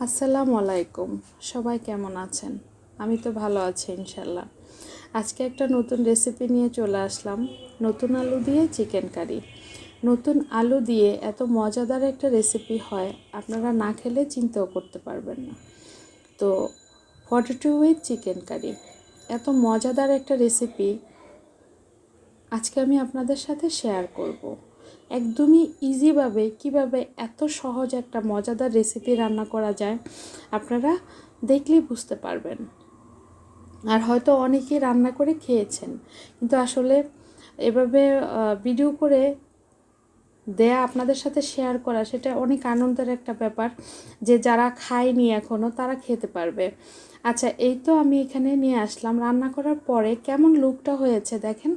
আসসালামু আলাইকুম। সবাই কেমন আছেন? আমি তো ভালো আছি ইনশাল্লাহ। আজকে একটা নতুন রেসিপি নিয়ে চলে আসলাম, নতুন আলু দিয়ে চিকেন কারি। নতুন আলু দিয়ে এত মজাদার একটা রেসিপি হয়, আপনারা না খেলে চিন্তাও করতে পারবেন না। তো পটেটো উইথ চিকেন কারি, এত মজাদার একটা রেসিপি আজকে আমি আপনাদের সাথে শেয়ার করব। একদমই ইজিভাবে কিভাবে এত সহজ একটা মজাদার রেসিপি রান্না করা যায় আপনারা দেখলেই বুঝতে পারবেন। আর হয়তো অনেকেই রান্না করে খেয়েছেন, কিন্তু আসলে এভাবে ভিডিও করে দেয়া আপনাদের সাথে শেয়ার করা সেটা অনেক আনন্দের একটা ব্যাপার, যে যারা খায়নি এখনও তারা খেতে পারবে। আচ্ছা, এই তো আমি এখানে নিয়ে আসলাম, রান্না করার পরে কেমন লুকটা হয়েছে দেখেন,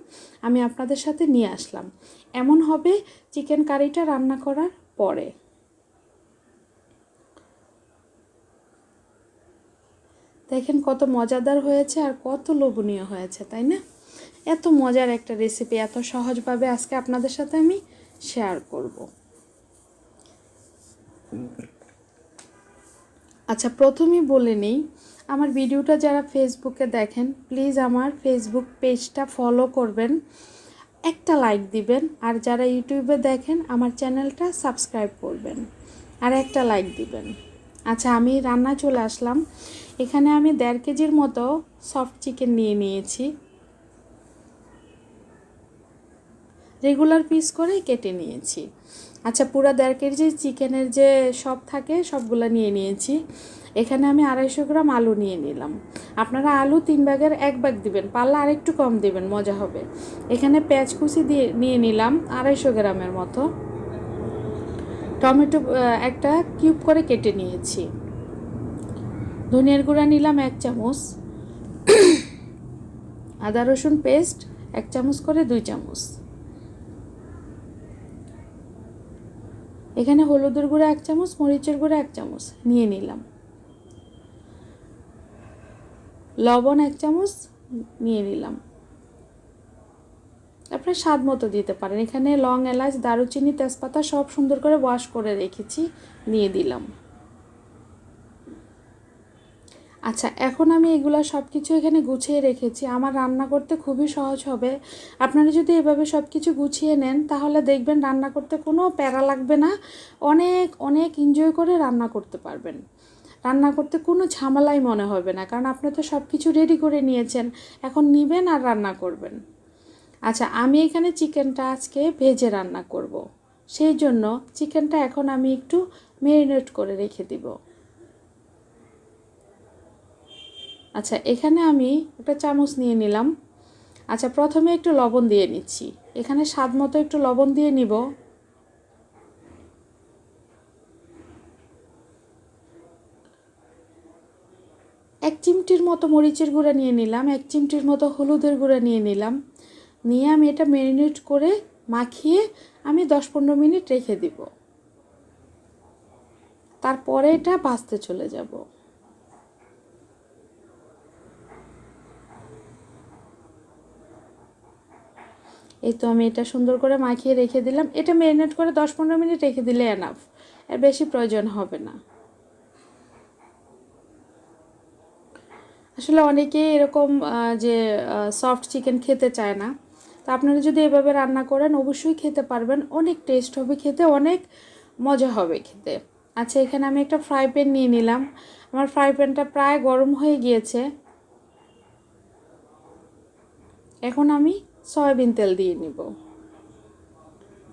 আমি আপনাদের সাথে নিয়ে আসলাম। এমন হবে চিকেন কারিটা রান্না করার পরে। দেখেন কত মজাদার হয়েছে আর কত লোভনীয় হয়েছে, তাই না? এত মজার একটা রেসিপি এত সহজভাবে আজকে আপনাদের সাথে আমি শেয়ার করব। আচ্ছা, প্রথমেই বলে নিই, আমার ভিডিওটা যারা ফেসবুকে দেখেন প্লিজ আমার ফেসবুক পেজটা ফলো করবেন, একটা লাইক দিবেন। আর যারা ইউটিউবে দেখেন আমার চ্যানেলটা সাবস্ক্রাইব করবেন আর একটা লাইক দিবেন। আচ্ছা, আমি রান্না চলে আসলাম। এখানে আমি 1.5 কেজির মতো সফট চিকেন নিয়ে নিয়েছি, রেগুলার পিস করে কেটে নিয়েছি। আচ্ছা, পুরো 1.5 কেজি চিকেনের যে সব থাকে সবগুলো নিয়ে নিয়েছি। এখানে আমি 250 গ্রাম আলু নিয়ে নিলাম। আপনারা আলু 3 ভাগের 1 ভাগ দিবেন, পারলে আরেকটু কম দিবেন, মজা হবে। এখানে পেঁয়াজ কুচি দিয়ে নিয়ে নিলাম 250 গ্রামের মতো। টমেটো একটা কিউব করে কেটে নিয়েছি। ধনিয়ার গুঁড়া নিলাম 1 চামচ, আদা রসুন পেস্ট 1 চামচ করে 2 চামচ। এখানে হলুদের গুঁড়া 1 চামচ, মরিচের গুঁড়া 1 চামচ নিয়ে নিলাম। লবণ 1 চামচ নিয়ে নিলাম, আপনার স্বাদ মতো দিতে পারেন। এখানে লং, এলাচ, দারুচিনি, তেজপাতা সব সুন্দর করে ওয়াশ করে রেখেছি, নিয়ে দিলাম। আচ্ছা, এখন আমি এগুলো সব কিছু এখানে গুছিয়ে রেখেছি, আমার রান্না করতে খুবই সহজ হবে। আপনারা যদি এভাবে সব কিছু গুছিয়ে নেন তাহলে দেখবেন রান্না করতে কোনো প্যারা লাগবে না, অনেক অনেক এনজয় করে রান্না করতে পারবেন। রান্না করতে কোনো ঝামেলাই মনে হবে না, কারণ আপনি তো সব কিছু রেডি করে নিয়েছেন, এখন নেবেন আর রান্না করবেন। আচ্ছা, আমি এখানে চিকেনটা আজকে ভেজে রান্না করব, সেই জন্য চিকেনটা এখন আমি একটু ম্যারিনেট করে রেখে দিব। আচ্ছা, এখানে আমি একটা চামচ নিয়ে নিলাম। আচ্ছা, প্রথমে একটু লবণ দিয়ে নিচ্ছি, এখানে স্বাদ মতো একটু লবণ দিয়ে নিব। এক চিমটির মতো মরিচের গুঁড়া নিয়ে নিলাম, 1 চিমটির মতো হলুদের গুঁড়া নিয়ে নিলাম। নিয়ে আমি এটা ম্যারিনেট করে মাখিয়ে আমি 10-15 মিনিট রেখে দিব, তারপরে এটা ভাজতে চলে যাব। এই তো আমি এটা সুন্দর করে মাখিয়ে রেখে দিলাম। এটা ম্যারিনেট করে 10-15 মিনিট রেখে দিলে এনাফ, এর বেশি প্রয়োজন হবে না। আসলে অনেকেই এরকম যে সফট চিকেন খেতে চায় না, তো আপনারা যদি এভাবে রান্না করেন অবশ্যই খেতে পারবেন, অনেক টেস্ট হবে খেতে, অনেক মজা হবে খেতে। আচ্ছা, এখানে আমি একটা ফ্রাই প্যান নিয়ে নিলাম, আমার ফ্রাই প্যানটা প্রায় গরম হয়ে গিয়েছে। এখন আমি সয়াবিন তেল দিয়ে নিব।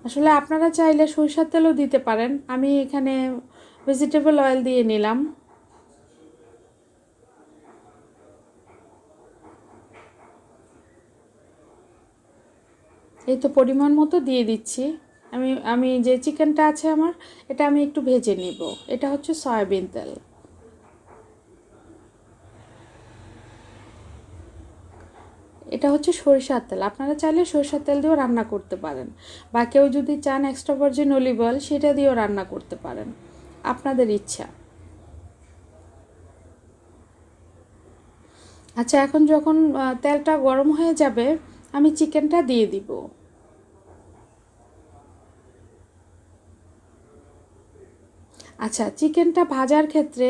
আসলে আপনারা চাইলে সরিষার তেলও দিতে পারেন, আমি এখানে ভেজিটেবল অয়েল দিয়ে নিলাম। এই তো পরিমাণ মতো দিয়ে দিচ্ছি। আমি আমি যে চিকেনটা আছে আমার, এটা আমি একটু ভেজে নিব। এটা হচ্ছে সয়াবিন তেল। এটা হচ্ছে সরিষার তেল, আপনারা চাইলে সরিষার তেল দিয়েও রান্না করতে পারেন, বা কেউ যদি চান এক্সট্রা ভার্জিন অলিভ অয়েল সেটা দিয়েও রান্না করতে পারেন, আপনাদের ইচ্ছা। আচ্ছা, এখন যখন তেলটা গরম হয়ে যাবে আমি চিকেনটা দিয়ে দিব। আচ্ছা, চিকেনটা ভাজার ক্ষেত্রে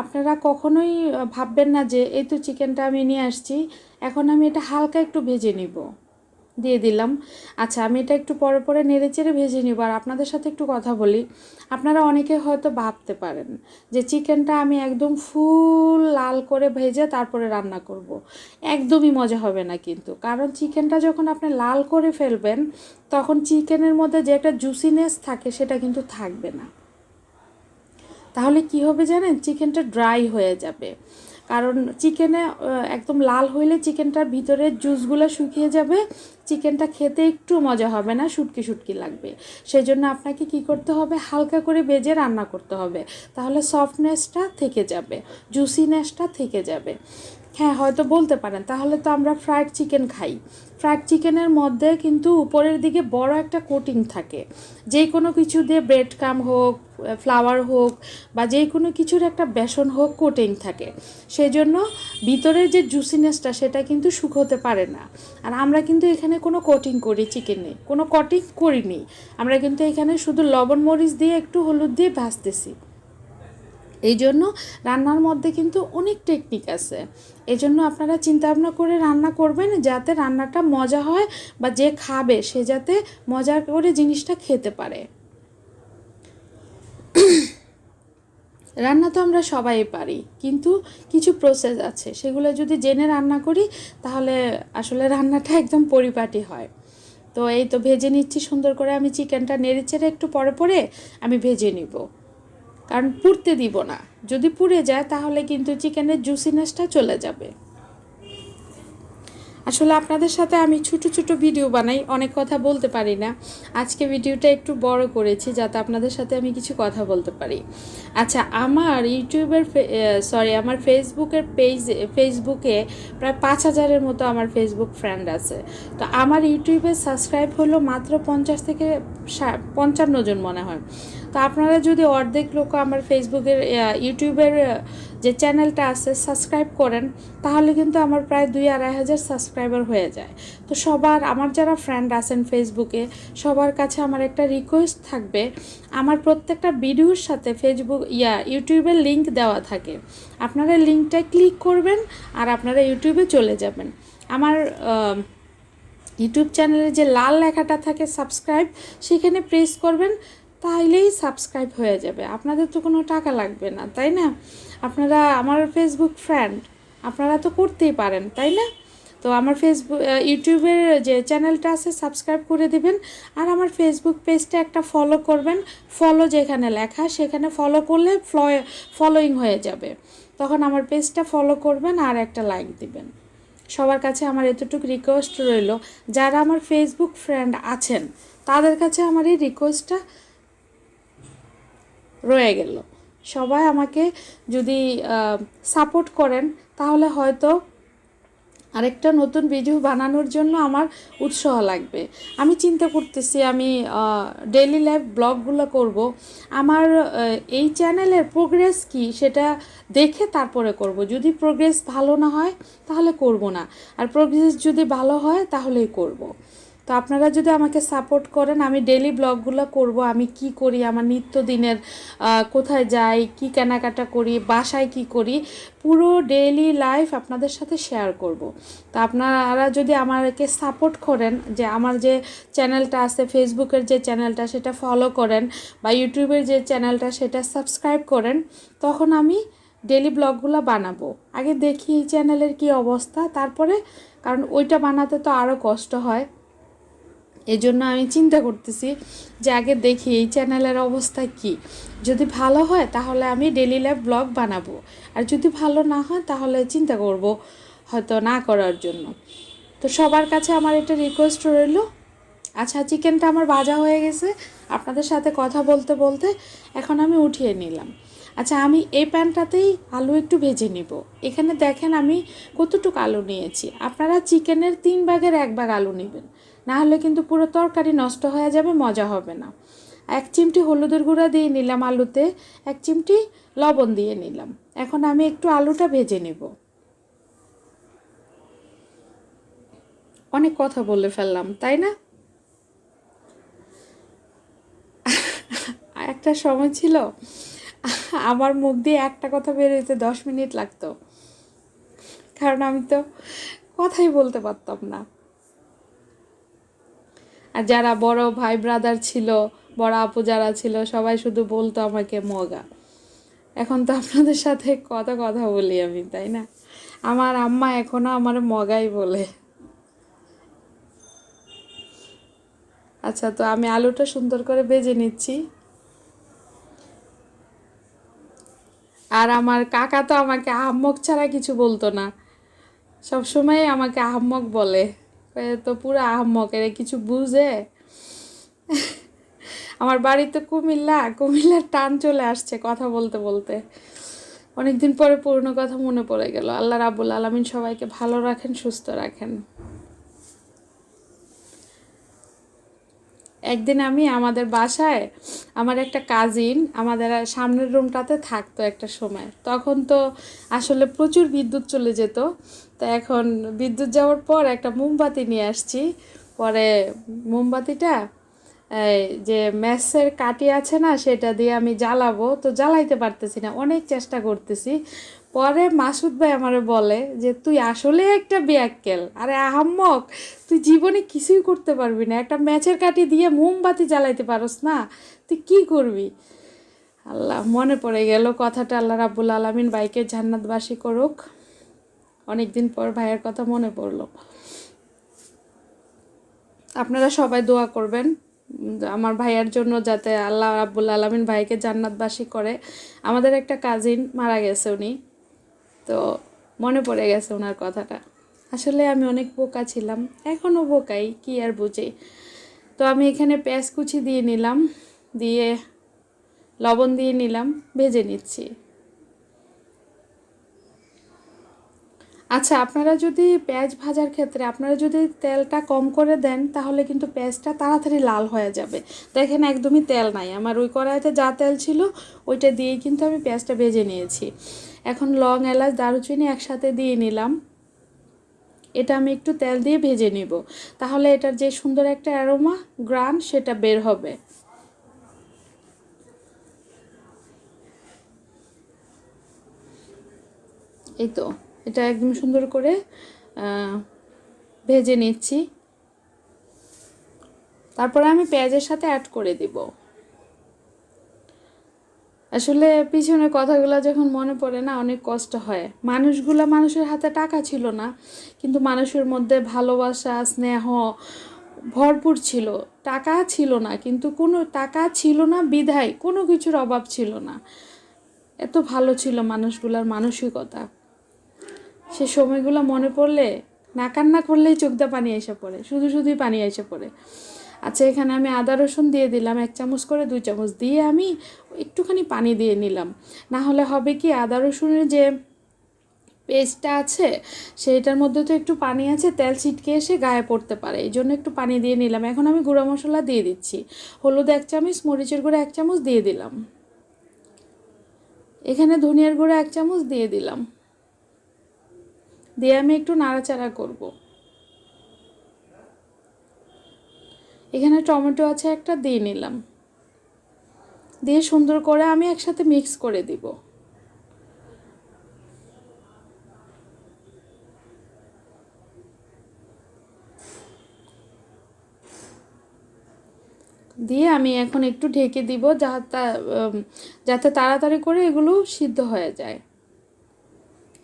আপনারা কখনোই ভাববেন না যে এই তো চিকেনটা আমি নিয়ে আসছি, এখন আমি এটা হালকা একটু ভেজে নিব, দিয়ে দিলাম। আচ্ছা, আমি এটা একটু পরে পরে নেড়েচেড়ে ভেজে নিব। আর আপনাদের সাথে একটু কথা বলি, আপনারা অনেকে হয়তো ভাবতে পারেন যে চিকেনটা আমি একদম ফুল লাল করে ভেজে তারপরে রান্না করব। একদমই মজা হবে না কিন্তু, কারণ চিকেনটা যখন আপনি লাল করে ফেলবেন তখন চিকেনের মধ্যে যে একটা জুসিনেস থাকে সেটা কিন্তু থাকবে না। তাহলে কি হবে জানেন, চিকেনটা ড্রাই হয়ে যাবে। কারণ চিকেনে একদম লাল হইলে চিকেনটার ভিতরের জুসগুলো শুকিয়ে যাবে, চিকেনটা খেতে একটু মজা হবে না, শুটকি শুটকি লাগবে। সেই জন্য আপনাকে কি করতে হবে, হালকা করে ভেজে রান্না করতে হবে, তাহলে সফটনেসটা থেকে যাবে, জুসিনেসটা থেকে যাবে। হ্যাঁ, হয়তো বলতে পারেন তাহলে তো আমরা ফ্রাইড চিকেন খাই, ফ্রাইড চিকেনের মধ্যে কিন্তু উপরের দিকে বড় একটা কোটিং থাকে, যে কোনো কিছু দিয়ে ব্রেড ক্রাম হোক, ফ্লাওয়ার হোক, বা যে কোনো কিছুর একটা বেসন হোক, কোটিং থাকে। সেই জন্য ভিতরের যে জুসিনেসটা সেটা কিন্তু শুকোতে পারে না। আর আমরা কিন্তু এখানে কোনো কোটিং করি চিকেনে, কোনো কোটিং করিনি, আমরা কিন্তু এখানে শুধু লবণ মরিচ দিয়ে একটু হলুদ দিয়ে ভাজতেছি। এই জন্য রান্নার মধ্যে কিন্তু অনেক টেকনিক আছে। এই জন্য আপনারা চিন্তাভাবনা করে রান্না করবেন যাতে রান্নাটা মজা হয়, বা যে খাবে সে যাতে মজা করে জিনিসটা খেতে পারে। রান্না তো আমরা সবাই পারি, কিন্তু কিছু প্রসেস আছে, সেগুলো যদি জেনে রান্না করি তাহলে আসলে রান্নাটা একদম পরিপাটি হয়। তো এই তো ভেজে নিচ্ছি সুন্দর করে, আমি চিকেনটা নেড়েচেড়ে একটু পরে পরে আমি ভেজে নিব, কারণ পুড়তে দিব না। যদি পুড়ে যায় তাহলে কিন্তু চিকেনের জুসিনেসটা চলে যাবে। আসলে আপনাদের সাথে আমি ছোটো ছোটো ভিডিও বানাই, অনেক কথা বলতে পারি না। আজকে ভিডিওটা একটু বড় করেছি যাতে আপনাদের সাথে আমি কিছু কথা বলতে পারি। আচ্ছা, আমার আমার ফেসবুকে প্রায় 5,000-এর মতো আমার ফেসবুক ফ্রেন্ড আছে। তো আমার ইউটিউবে সাবস্ক্রাইব হলো মাত্র 50 থেকে 55 জন মনে হয়। তো আপনারা যদি অর্ধেক লোক আমার ইউটিউবের যে চ্যানেলটা আছে সাবস্ক্রাইব করেন, তাহলে কিন্তু আমার প্রায় 2-2.5 হাজার সাবস্ক্রাইবার হয়ে যায়। তো আমার যারা ফ্রেন্ড আছেন ফেসবুকে, সবার কাছে আমার একটা রিকোয়েস্ট থাকবে, আমার প্রত্যেকটা ভিডিওর সাথে ইউটিউবের লিঙ্ক দেওয়া থাকে, আপনারা লিঙ্কটা ক্লিক করবেন আর আপনারা ইউটিউবে চলে যাবেন। আমার ইউটিউব চ্যানেলে যে লাল লেখাটা থাকে সাবস্ক্রাইব, সেখানে প্রেস করবেন, তাইলেই সাবস্ক্রাইব হয়ে যাবে। আপনাদের তো কোনো টাকা লাগবে না, তাই না? আপনারা আমার ফেসবুক ফ্রেন্ড, আপনারা তো করতেই পারেন, তাই না? তো আমার ইউটিউবের যে চ্যানেলটা আছে সাবস্ক্রাইব করে দিবেন, আর আমার ফেসবুক পেজটা একটা ফলো করবেন। ফলো যেখানে লেখা সেখানে ফলো করলে ফলোইং হয়ে যাবে, তখন আমার পেজটা ফলো করবেন আর একটা লাইক দিবেন। সবার কাছে আমার এতটুকু রিকোয়েস্ট রইল, যারা আমার ফেসবুক ফ্রেন্ড আছেন তাদের কাছে আমার এই রিকোয়েস্টটা রয়ে গেল। সবাই আমাকে যদি সাপোর্ট করেন তাহলে হয়তো আরেকটা নতুন ভিডিও বানানোর জন্য আমার উৎসাহ লাগবে। আমি চিন্তা করতেছি আমি ডেইলি লাইফ ব্লগগুলো করব। আমার এই চ্যানেলের প্রোগ্রেস কি সেটা দেখে তারপরে করব। যদি প্রোগ্রেস ভালো না হয় তাহলে করব না, আর প্রোগ্রেস যদি ভালো হয় তাহলেই করব। তো আপনারা যদি আমাকে সাপোর্ট করেন, আমি ডেলি ব্লগগুলো করব, আমি কি করি, আমার নিত্যদিনের কোথায় যাই, কি কেনাকাটা করি, বাসায় কি করি, পুরো ডেইলি লাইফ আপনাদের সাথে শেয়ার করব। তো আপনারা যদি আমাকে সাপোর্ট করেন, যে আমার যে চ্যানেলটা আছে ফেসবুকের যে চ্যানেলটা সেটা ফলো করেন, বা ইউটিউবের যে চ্যানেলটা সেটা সাবস্ক্রাইব করেন, তখন আমি ডেলি ব্লগগুলো বানাবো। আগে দেখি এই চ্যানেলের কি অবস্থা, তারপরে, কারণ ওইটা বানাতে তো আরও কষ্ট হয়। এই জন্য আমি চিন্তা করতেছি যে আগে দেখি এই চ্যানেলের অবস্থা কি। যদি ভালো হয় তাহলে আমি ডেলি লাইফ ব্লগ বানাবো, আর যদি ভালো না হয় তাহলে চিন্তা করব হয়তো না করার জন্য। তো সবার কাছে আমার একটা রিকোয়েস্ট রইল। আচ্ছা, চিকেনটা আমার ভাজা হয়ে গেছে, আপনাদের সাথে কথা বলতে বলতে এখন আমি উঠিয়ে নিলাম। আচ্ছা, আমি এই প্যানটাতেই আলু একটু ভেজে নিব। এখানে দেখেন আমি কতটুকু আলু নিয়েছি, আপনারা চিকেনের 3 ভাগের 1 ভাগ আলু নেবেন, না হলে কিন্তু পুরো তরকারি নষ্ট হয়ে যাবে, মজা হবে না। 1 চিমটি হলুদের গুঁড়া দিয়ে নিলাম আলুতে, 1 চিমটি লবণ দিয়ে নিলাম। এখন আমি একটু আলুটা ভেজে নেব। অনেক কথা বলে ফেললাম, তাই না? একটা সময় ছিল আমার মুখ দিয়ে একটা কথা বের হইতে 10 মিনিট লাগতো, কারণ আমি তো কথাই বলতে পারতাম না। আর যারা বড় ভাই ব্রাদার ছিল, বড় আপু যারা ছিল, সবাই শুধু বলতো আমাকে মগা। এখন তো আপনাদের সাথে কত কথা বলি আমি, তাই না? আমার আম্মা এখনো আমার মগাই বলে। আচ্ছা, তো আমি আলুটা সুন্দর করে ভেজে নিচ্ছি। আর আমার কাকা তো আমাকে আহাম্মক ছাড়া কিছু বলতো না, সবসময় আমাকে আহাম্মক বলে। তো পুরো আহাম্মক, এর কিছু বুঝে। আমার বাড়ি তো কুমিল্লার টান চলে আসছে কথা বলতে বলতে। অনেকদিন পরে পুরনো কথা মনে পড়ে গেল। আল্লাহ রাব্বুল আলামিন সবাইকে ভালো রাখেন, সুস্থ রাখেন। একদিন আমি আমাদের বাসায়, আমার একটা কাজিন আমাদের সামনের রুমটাতে থাকতো একটা সময়, তখন তো আসলে প্রচুর বিদ্যুৎ চলে যেত। তো এখন বিদ্যুৎ যাওয়ার পর একটা মোমবাতি নিয়ে আসছি। পরে মোমবাতিটা এই যে ম্যাচের কাঠি আছে না, সেটা দিয়ে আমি জ্বালাবো, তো জ্বালাইতে পারতেছি না, অনেক চেষ্টা করতেছি। পরে মাসুদ ভাই আমারে বলে যে তুই আসলে একটা বেয়াক্কেল, আরে আহাম্মক, তুই জীবনে কিছুই করতে পারবি না, একটা ম্যাচের কাঠি দিয়ে মোমবাতি জ্বালাইতে পারস না, তুই কি করবি? আল্লাহ, মনে পড়ে গেল কথাটা। আল্লাহ রাব্বুল আলামিন ভাইকে জান্নাতবাসী করুক। অনেকদিন পর ভাইয়ের কথা মনে পড়লো। আপনারা সবাই দোয়া করবেন আমার ভাইয়ার জন্য, যাতে আল্লাহ রাব্বুল আলামিন ভাইকে জান্নাতবাসী করে। আমাদের একটা কাজিন মারা গেছে উনি, তো মনে পড়ে গেছে ওনার কথাটা। আসলে আমি অনেক বোকা ছিলাম, এখনও বোকাই, কি আর বুঝি। তো আমি এখানে পেঁয়াজ কুচি দিয়ে নিলাম, দিয়ে লবণ দিয়ে নিলাম, ভেজে নিচ্ছি। আচ্ছা, আপনারা যদি পেঁয়াজ ভাজার ক্ষেত্রে আপনারা যদি তেলটা কম করে দেন, তাহলে কিন্তু পেঁয়াজটা তাড়াতাড়ি লাল হয়ে যাবে। তো এখানে একদমই তেল নাই, আমার ওই কড়াইতে যা তেল ছিল ওইটা দিয়েই কিন্তু আমি পেঁয়াজটা ভেজে নিয়েছি। এখন লং, এলাচ, দারুচিনি একসাথে দিয়ে নিলাম। এটা আমি একটু তেল দিয়ে ভেজে নিব, তাহলে এটার যে সুন্দর একটা অ্যারোমা, গ্রান, সেটা বের হবে। এই তো, এটা একদম সুন্দর করে ভেজে নিচ্ছি। তারপরে আমি পেঁয়াজের সাথে অ্যাড করে দিব। আসলে পিছনের কথাগুলো যখন মনে পড়ে না, অনেক কষ্ট হয়। মানুষের হাতে টাকা ছিল না, কিন্তু মানুষের মধ্যে ভালোবাসা, স্নেহ ভরপুর ছিল। টাকা ছিল না, কিন্তু কোনো টাকা ছিল না বিধায় কোনো কিছুর অভাব ছিল না। এত ভালো ছিল মানুষগুলোর মানসিকতা। সে সময়গুলো মনে পড়লে না কান্না করলেই চোখ দিয়ে পানি এসে পড়ে, শুধুই পানি এসে পড়ে। আচ্ছা, এখানে আমি আদা রসুন দিয়ে দিলাম 1 চামচ করে, 2 চামচ দিয়ে আমি একটুখানি পানি দিয়ে নিলাম। না হলে হবে কি, আদা রসুনের যে পেস্টটা আছে সেইটার মধ্যে তো একটু পানি আছে, তেল ছিটকে এসে গায়ে পড়তে পারে, এই জন্য একটু পানি দিয়ে নিলাম। এখন আমি গুঁড়া মশলা দিয়ে দিচ্ছি। হলুদ 1 চামচ, মরিচের গুঁড়া 1 চামচ দিয়ে দিলাম। এখানে ধনিয়ার গুঁড়া 1 চামচ দিয়ে দিলাম। দিয়ে আমি একটু নাড়াচাড়া করব। এখানে টমেটো আছে একটা, দিয়ে নিলাম। দিয়ে সুন্দর করে আমি একসাথে মিক্স করে দিব। দিয়ে আমি এখন একটু ঢেকে দিব, যাতে তাড়াতাড়ি করে এগুলো সিদ্ধ হয়ে যায়।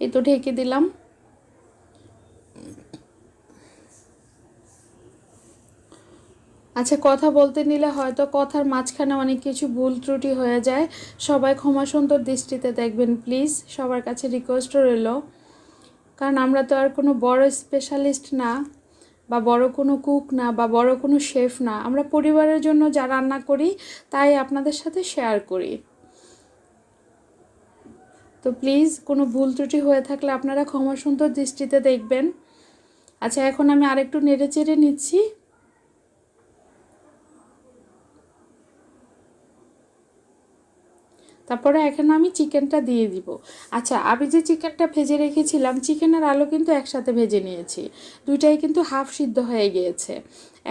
এই তো ঢেকে দিলাম। আচ্ছা, কথা বলতে নিলে হয়তো কথার মাঝখানে অনেক কিছু ভুল ত্রুটি হয়ে যায়, সবাই ক্ষমা সুন্দর দৃষ্টিতে দেখবেন প্লিজ, সবার কাছে রিকোয়েস্ট রইল। কারণ আমরা তো আর কোনো বড় স্পেশালিস্ট না, বা বড় কোনো কুক না, বা বড় কোনো শেফ না। আমরা পরিবারের জন্য যা রান্না করি তাই আপনাদের সাথে শেয়ার করি। তো প্লিজ কোনো ভুল ত্রুটি হয়ে থাকলে আপনারা ক্ষমা সুন্দর দৃষ্টিতে দেখবেন। আচ্ছা, এখন আমি আরেকটু নেড়ে চেড়ে নিচ্ছি। তারপরে এখানে আমি চিকেনটা দিয়ে দিব। আচ্ছা, আমি যে চিকেনটা ভেজে রেখেছিলাম, চিকেন আর আলু কিন্তু একসাথে ভেজে নিয়েছি, দুইটাই কিন্তু হাফ সিদ্ধ হয়ে গিয়েছে।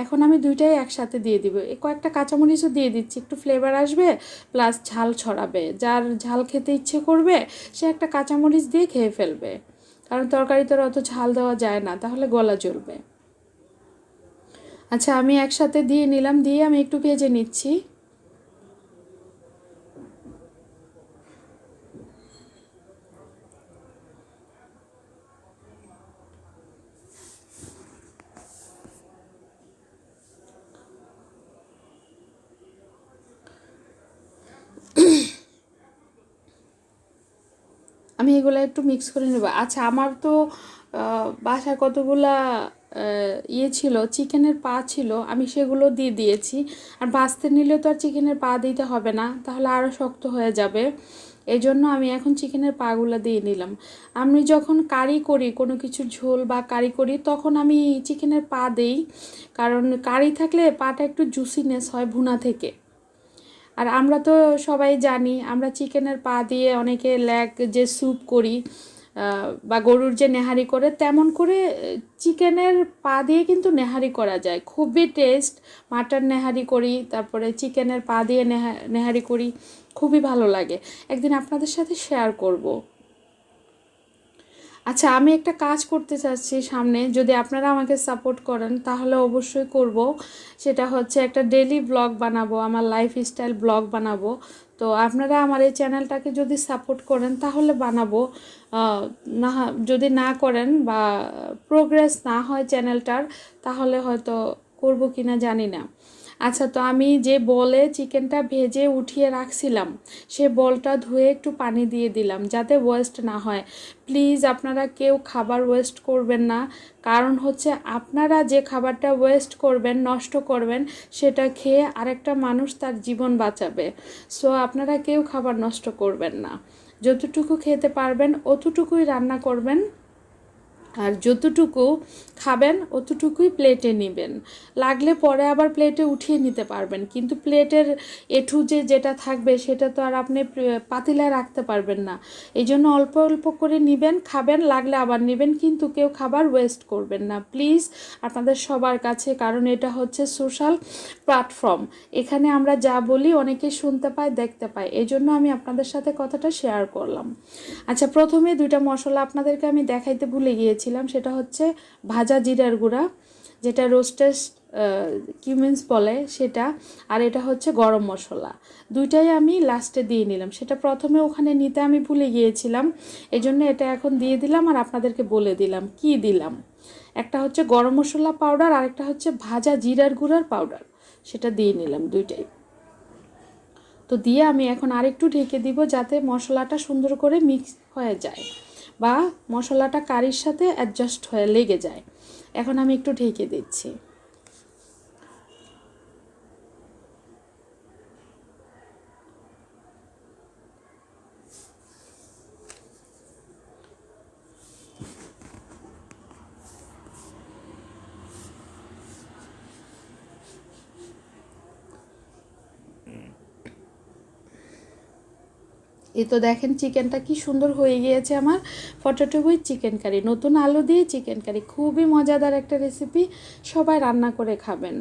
এখন আমি দুইটাই একসাথে দিয়ে দিব। কয়েকটা কাঁচামরিচও দিয়ে দিচ্ছি, একটু ফ্লেভার আসবে, প্লাস ঝাল ছড়াবে। যার ঝাল খেতে ইচ্ছে করবে সে একটা কাঁচামরিচ দিয়ে খেয়ে ফেলবে, কারণ তরকারিতে অত ঝাল দেওয়া যায় না, তাহলে গলা জ্বলবে। আচ্ছা, আমি একসাথে দিয়ে নিলাম, দিয়ে আমি একটু ভেজে নিচ্ছি। আমি এগুলো একটু মিক্স করে নেব। আচ্ছা, আমার তো বাসায় কতগুলা ছিল, চিকেনের পা ছিল, আমি সেগুলো দিয়ে দিয়েছি। আর ভাজতে নিলে তো আর চিকেনের পা দিতে হবে না, তাহলে আরও শক্ত হয়ে যাবে। এই জন্য আমি এখন চিকেনের পাগুলো দিয়ে নিলাম। আমি যখন কারি করি, কোনো কিছুর ঝোল বা কারি করি, তখন আমি চিকেনের পা দেই, কারণ কারি থাকলে পাটা একটু জুসিনেস হয় ভুনা থেকে। আর আমরা তো সবাই জানি, আমরা চিকেনের পা দিয়ে অনেকে লেগ যে স্যুপ করি, বা গরুর যে নেহারি করে, তেমন করে চিকেনের পা দিয়ে কিন্তু নেহারি করা যায়, খুবই টেস্ট। মাটন নেহারি করি, তারপরে চিকেনের পা দিয়ে নেহারি করি, খুবই ভালো লাগে। একদিন আপনাদের সাথে শেয়ার করব। আচ্ছা, আমি একটা কাজ করতে চাচ্ছি সামনে, যদি আপনারা আমাকে সাপোর্ট করেন তাহলে অবশ্যই করব। সেটা হচ্ছে একটা ডেইলি ব্লগ বানাবো, আমার লাইফস্টাইল ব্লগ বানাবো। তো আপনারা আমার এই চ্যানেলটাকে যদি সাপোর্ট করেন তাহলে বানাবো, না যদি না করেন বা প্রোগ্রেস না হয় চ্যানেলটার, তাহলে হয়তো করব কি না জানি না। আচ্ছা, তো আমি যে বলে চিকেনটা ভেজে উঠিয়ে রাখছিলাম, সে বলটা ধুয়ে একটু পানি দিয়ে দিলাম, যাতে ওয়েস্ট না হয়। প্লিজ আপনারা কেউ খাবার ওয়েস্ট করবেন না, কারণ হচ্ছে আপনারা যে খাবারটা ওয়েস্ট করবেন, নষ্ট করবেন, সেটা খেয়ে আরেকটা মানুষ তার জীবন বাঁচাবে। সো আপনারা কেউ খাবার নষ্ট করবেন না, যতটুকু খেতে পারবেন অতটুকুই রান্না করবেন, আর যতটুকু খাবেন অতটুকুই প্লেটে নেবেন। লাগলে পরে আবার প্লেটে উঠিয়ে নিতে পারবেন, কিন্তু প্লেটের এঠু যেটা থাকবে সেটা তো আর আপনি পাতিলায় রাখতে পারবেন না। এই জন্য অল্প অল্প করে নেবেন, খাবেন, লাগলে আবার নেবেন, কিন্তু কেউ খাবার ওয়েস্ট করবেন না প্লিজ, আপনাদের সবার কাছে। কারণ এটা হচ্ছে সোশ্যাল প্ল্যাটফর্ম, এখানে আমরা যা বলি অনেকে শুনতে পায়, দেখতে পায়, এই জন্য আমি আপনাদের সাথে কথাটা শেয়ার করলাম। আচ্ছা, প্রথমে দুইটা মশলা আপনাদেরকে আমি দেখাইতে ভুলে গিয়েছিলাম, সেটা হচ্ছে ভাজা জিরার গুঁড়া, যেটা রোস্টেড কিউমিন্স বলে সেটা, আর এটা হচ্ছে গরম মশলা। দুইটাই আমি লাস্টে দিয়ে নিলাম, সেটা প্রথমে ওখানে নিতে আমি ভুলে গিয়েছিলাম, এই জন্য এটা এখন দিয়ে দিলাম আর আপনাদেরকে বলে দিলাম কি দিলাম। একটা হচ্ছে গরম মশলা পাউডার, আর একটা হচ্ছে ভাজা জিরার গুঁড়ার পাউডার, সেটা দিয়ে নিলাম দুইটাই। তো দিয়ে আমি এখন আরেকটু ঢেকে দিব, যাতে মশলাটা সুন্দর করে মিক্স হয়ে যায় বা মশলাটা কারির সাথে অ্যাডজাস্ট হয়ে লেগে যায়। এখন আমি একটু ঢেকে দিচ্ছি। এই তো দেখেন চিকেনটা কি সুন্দর হয়ে গিয়েছে আমার। পটেটো উইথ চিকেন কারি, নতুন আলু দিয়ে চিকেন কারি, খুবই মজাদার একটা রেসিপি, সবাই রান্না করে খাবেন।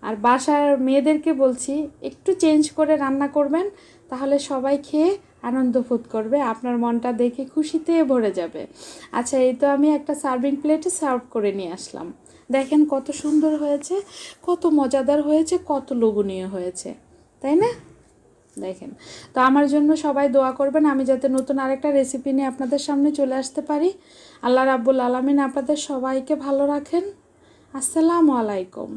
আর বাসার মেয়েদেরকে বলছি একটু চেঞ্জ করে রান্না করবেন, তাহলে সবাই খেয়ে আনন্দ বোধ করবে, আপনার মনটা দেখে খুশিতে ভরে যাবে। আচ্ছা, এই তো আমি একটা সার্ভিং প্লেটে সার্ভ করে নিয়ে আসলাম। দেখেন কত সুন্দর হয়েছে, কত মজাদার হয়েছে, কত লোভনীয় হয়েছে, তাই না? দেখেন, তো আমার জন্য সবাই দোয়া করবেন, আমি যাতে নতুন আরেকটা রেসিপি নিয়ে আপনাদের সামনে চলে আসতে পারি। আল্লাহ রাব্বুল আলামিন আপনাদের সবাইকে ভালো রাখেন। আসসালামু আলাইকুম।